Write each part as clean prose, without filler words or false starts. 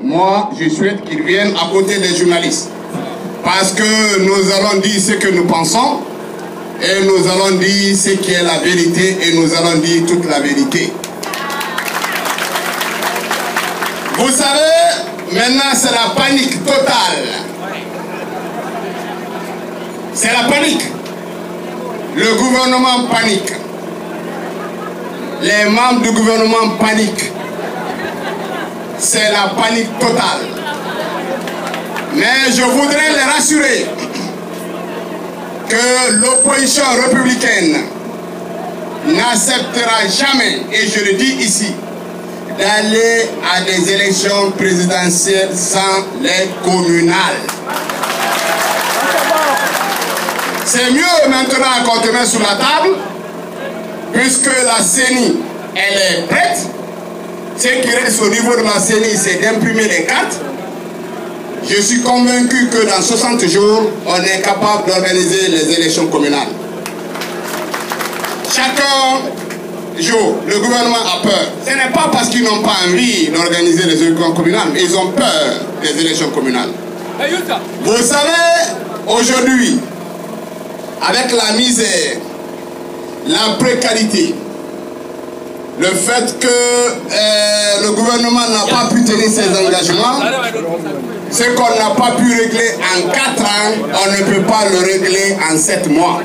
moi, je souhaite qu'ils viennent à côté des journalistes. Parce que nous allons dire ce que nous pensons, et nous allons dire ce qui est la vérité, et nous allons dire toute la vérité. Vous savez, maintenant c'est la panique totale. C'est la panique. Le gouvernement panique. Les membres du gouvernement paniquent. C'est la panique totale. Mais je voudrais les rassurer que l'opposition républicaine n'acceptera jamais, et je le dis ici, d'aller à des élections présidentielles sans les communales. C'est mieux maintenant qu'on te met sur la table, puisque la CENI, elle est prête. Ce qui reste au niveau de la CENI, c'est d'imprimer les cartes. Je suis convaincu que dans 60 jours, on est capable d'organiser les élections communales. Chaque jour, le gouvernement a peur. Ce n'est pas parce qu'ils n'ont pas envie d'organiser les élections communales, mais ils ont peur des élections communales. Vous savez, aujourd'hui, avec la misère, la précarité, le fait que le gouvernement n'a pas pu tenir ses engagements, ce qu'on n'a pas pu régler en 4 ans, on ne peut pas le régler en 7 mois.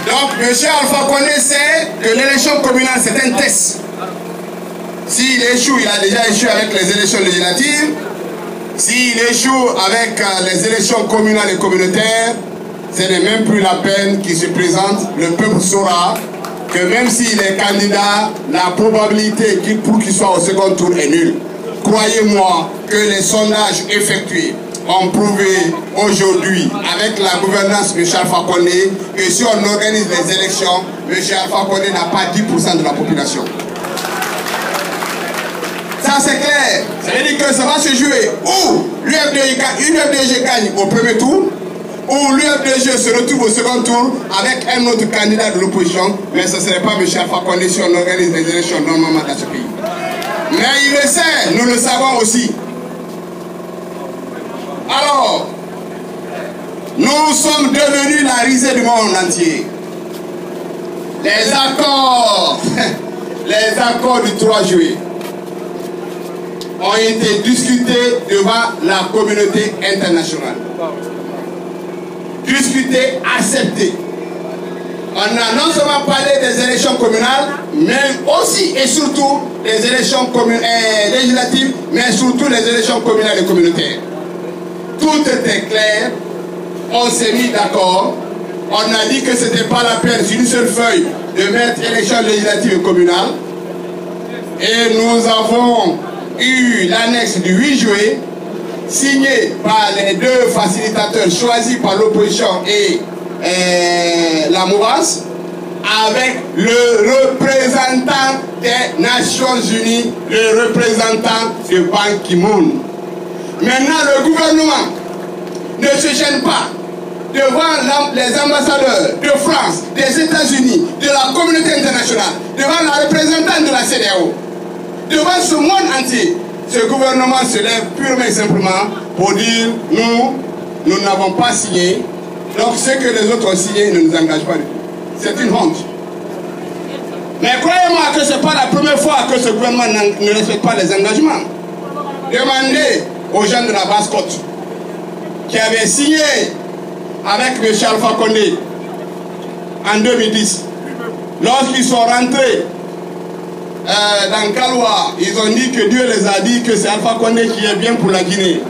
Donc, M. Alpha Condé sait que l'élection communale, c'est un test. S'il échoue, il a déjà échoué avec les élections législatives. S'il échoue avec les élections communales et communautaires, ce n'est même plus la peine qu'il se présente. Le peuple saura que même s'il est candidat, la probabilité pour qu'il soit au second tour est nulle. Croyez-moi que les sondages effectués ont prouvé aujourd'hui, avec la gouvernance de M. Alpha Condé, que si on organise les élections, M. Alpha Condé n'a pas 10% de la population. Ça c'est clair. Ça veut dire que ça va se jouer ou l'UFDG gagne au premier tour, ou l'UFDG se retrouve au second tour avec un autre candidat de l'opposition, mais ce ne serait pas M. Alpha Condé si on organise les élections normalement dans ce pays. Mais il le sait, nous le savons aussi. Alors, nous sommes devenus la risée du monde entier. Les accords du 3 juillet ont été discutés devant la communauté internationale. Discutés, acceptés. On a non seulement parlé des élections communales, mais aussi et surtout des élections législatives, mais surtout les élections communales et communautaires. Tout était clair, on s'est mis d'accord, on a dit que ce n'était pas la peine sur une seule feuille de mettre élections législatives et communales. Et nous avons eu l'annexe du 8 juillet, signée par les deux facilitateurs choisis par l'opposition et la mouvance, avec le représentant des Nations Unies, le représentant de Ban Ki-moon. Maintenant, le gouvernement ne se gêne pas devant les ambassadeurs de France, des États-Unis, de la communauté internationale, devant la représentante de la CEDEAO, devant ce monde entier. Ce gouvernement se lève purement et simplement pour dire nous n'avons pas signé, donc ce que les autres ont signé ne nous engage pas du tout. C'est une honte. Mais croyez-moi que ce n'est pas la première fois que ce gouvernement ne respecte pas les engagements. Demandez aux gens de la Basse-Côte qui avaient signé avec M. Alpha Condé en 2010. Lorsqu'ils sont rentrés dans Kaloua, ils ont dit que Dieu les a dit que c'est Alpha Condé qui est bien pour la Guinée.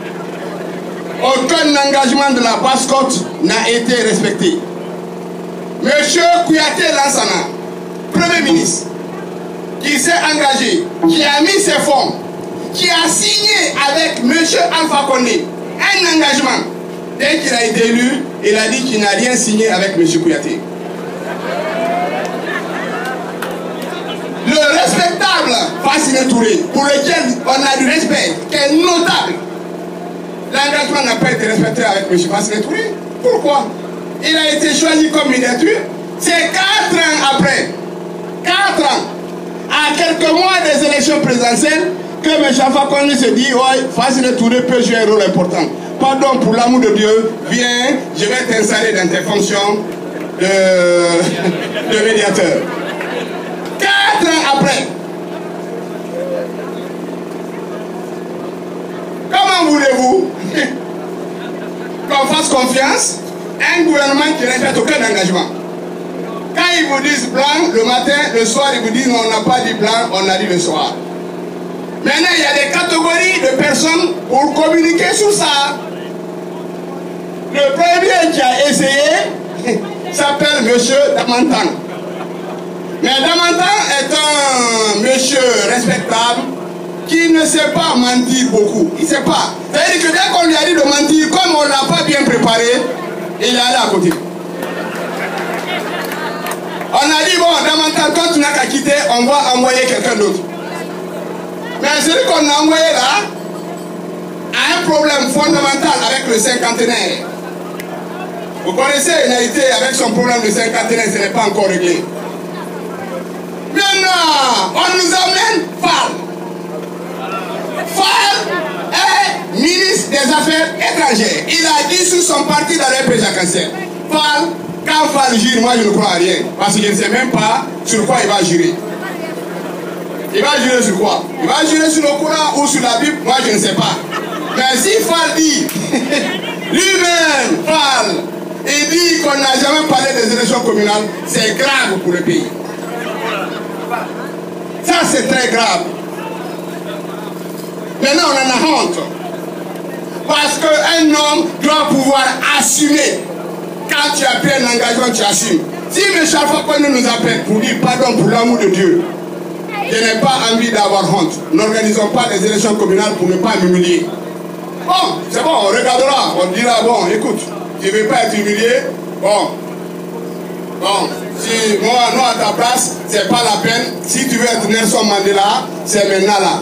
Aucun engagement de la Basse-Côte n'a été respecté. M. Kouyaté Lansana, Premier ministre, qui s'est engagé, qui a mis ses fonds, qui a signé avec M. Alpha Condé un engagement. Dès qu'il a été élu, il a dit qu'il n'a rien signé avec M. Kouyaté. Le respectable Fassine Touré, pour lequel on a du respect, qui est notable, l'engagement n'a pas été respecté avec M. Fassine Touré. Pourquoi? Il a été choisi comme miniature. C'est 4 ans après, 4 ans, à quelques mois des élections présidentielles, Que M. Fakoni se dit, ouais, Fassine Touré peut jouer un rôle important. Pardon, pour l'amour de Dieu, viens, je vais t'installer dans tes fonctions de médiateur. 4 ans après, comment voulez-vous qu'on fasse confiance à un gouvernement qui ne respecte aucun engagement? Quand ils vous disent blanc le matin, le soir, ils vous disent non, on n'a pas dit blanc, on a dit le soir. Maintenant, il y a des catégories de personnes pour communiquer sur ça. Le premier qui a essayé s'appelle M. Damantan. Mais Damantan est un monsieur respectable qui ne sait pas mentir beaucoup. Il ne sait pas. C'est-à-dire que dès qu'on lui a dit de mentir, comme on ne l'a pas bien préparé, il est allé à côté. On a dit, bon, Damantan, toi tu n'as qu'à quitter, on va envoyer quelqu'un d'autre. Mais celui qu'on a envoyé là a un problème fondamental avec le cinquantenaire. Vous connaissez, il a été avec son problème de cinquantenaire, ce n'est pas encore réglé. Maintenant, on nous amène Fall. Fall est ministre des Affaires étrangères. Il a dit sur son parti dans les pays jacanciels. Fall, quand Fall jure, moi je ne crois à rien. Parce que je ne sais même pas sur quoi il va jurer. Il va jurer sur quoi? Il va jurer sur le Coran ou sur la Bible? Moi je ne sais pas. Mais si Fall dit, lui-même, Fall, il dit qu'on n'a jamais parlé des élections communales, c'est grave pour le pays. Ça c'est très grave. Maintenant on en a honte. Parce qu'un homme doit pouvoir assumer. Quand tu as pris un engagement, tu assumes. Si M. Fakoni nous appelle pour dire pardon pour l'amour de Dieu, je n'ai pas envie d'avoir honte. N'organisons pas les élections communales pour ne pas m'humilier. Bon, c'est bon, on regardera, on dira, bon, écoute, tu ne veux pas être humilié, bon, si moi, à ta place, c'est pas la peine. Si tu veux être Nelson Mandela, c'est maintenant là.